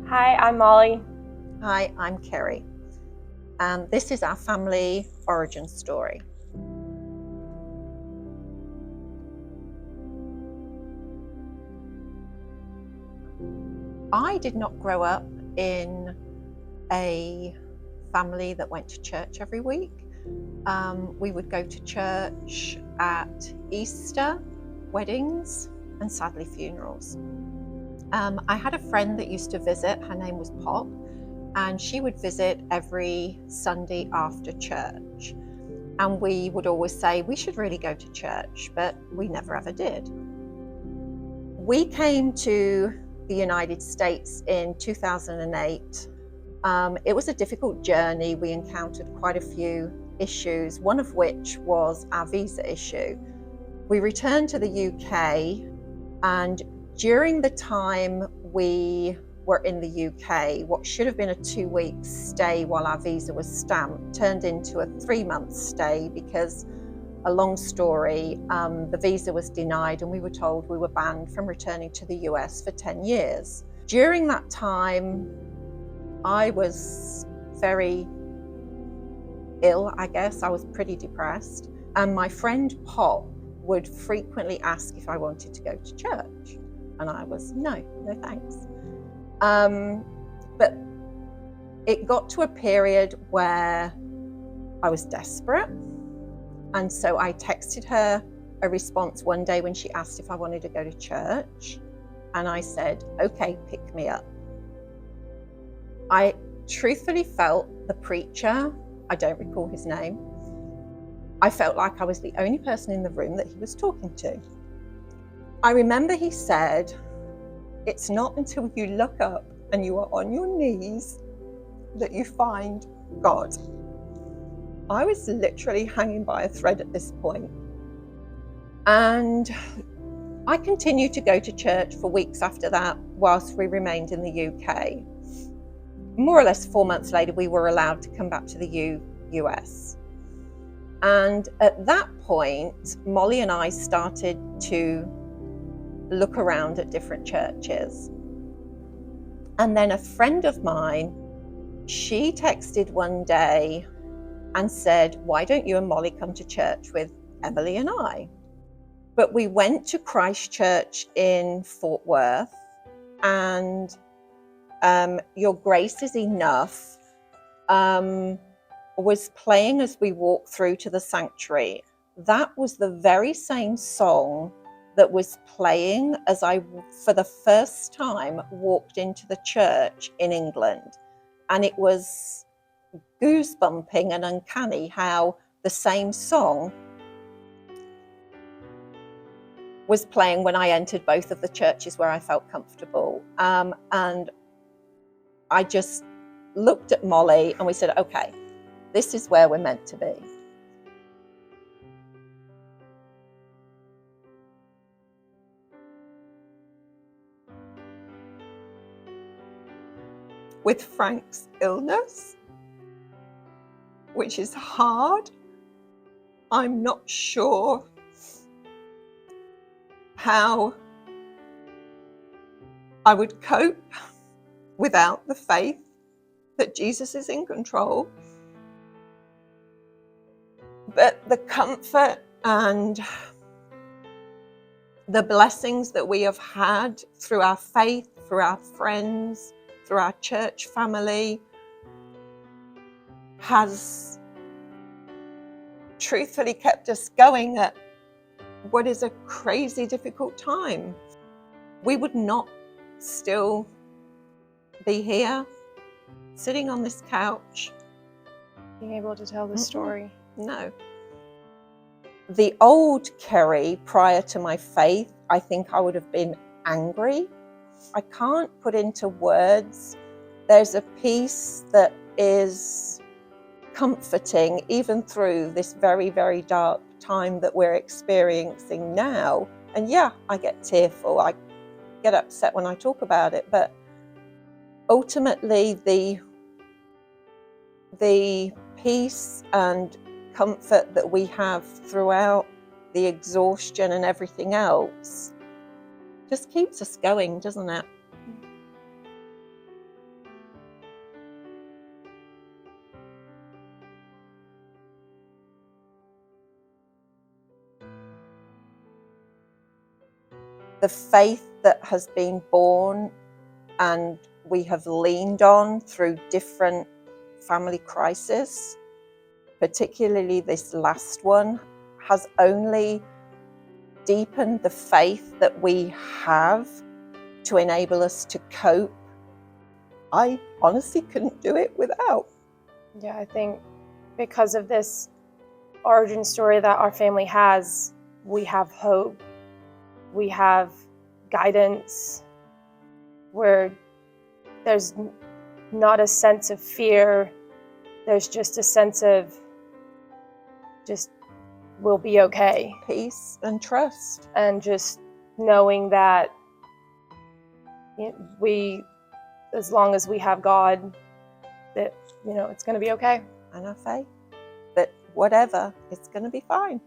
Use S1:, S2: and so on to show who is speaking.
S1: Hi, I'm Mollie.
S2: Hi, I'm Kerry, and this is our family origin story. I did not grow up in a family that went to church every week. We would go to church at Easter, weddings, and sadly funerals. I had a friend that used to visit. Her name was Pop, and she would visit every Sunday after church. And we would always say, we should really go to church, but we never ever did. We came to the United States in 2008. It was a difficult journey. We encountered quite a few issues, one of which was our visa issue. We returned to the UK, and during the time we were in the UK, what should have been a 2-week stay while our visa was stamped turned into a 3-month stay because, a long story, the visa was denied and we were told we were banned from returning to the US for 10 years. During that time, I was very ill, I guess. I was pretty depressed. And my friend Pop would frequently ask if I wanted to go to church. And I was, no thanks. But it got to a period where I was desperate. And so I texted her a response one day when she asked if I wanted to go to church. And I said, okay, pick me up. I truthfully felt the preacher, I don't recall his name, I felt like I was the only person in the room that he was talking to. I remember he said, it's not until you look up and you are on your knees that you find God. I was literally hanging by a thread at this point. And I continued to go to church for weeks after that whilst we remained in the UK. More or less 4 months later, we were allowed to come back to the US. And at that point, Mollie and I started to look around at different churches. And then a friend of mine, she texted one day and said, why don't you and Mollie come to church with Emily and I? But we went to Christ Church in Fort Worth, and Your Grace is Enough was playing as we walked through to the sanctuary. That was the very same song that was playing as I, for the first time, walked into the church in England. And it was goosebumping and uncanny how the same song was playing when I entered both of the churches where I felt comfortable. And I just looked at Mollie and we said, okay, this is where we're meant to be. With Frank's illness, which is hard, I'm not sure how I would cope without the faith that Jesus is in control. But the comfort and the blessings that we have had through our faith, through our friends, through our church family, has truthfully kept us going at what is a crazy difficult time. We would not still be here, sitting on this couch,
S1: Being able to tell the story.
S2: No. The old Kerry, prior to my faith, I think I would have been angry. I can't put into words. There's a peace that is comforting even through this very, very dark time that we're experiencing now. And yeah, I get tearful. I get upset when I talk about it. But ultimately, the peace and comfort that we have throughout the exhaustion and everything else just keeps us going, doesn't it? the faith that has been born and we have leaned on through different family crises, particularly this last one, has only deepened the faith that we have to enable us to cope. I honestly couldn't do it without.
S1: Yeah, I think because of this origin story that our family has, we have hope, we have guidance, where there's not a sense of fear, there's just a sense of just we'll be okay.
S2: Peace and trust.
S1: And just knowing that we, as long as we have God, that it's going to be okay.
S2: And our faith that whatever, it's going to be fine.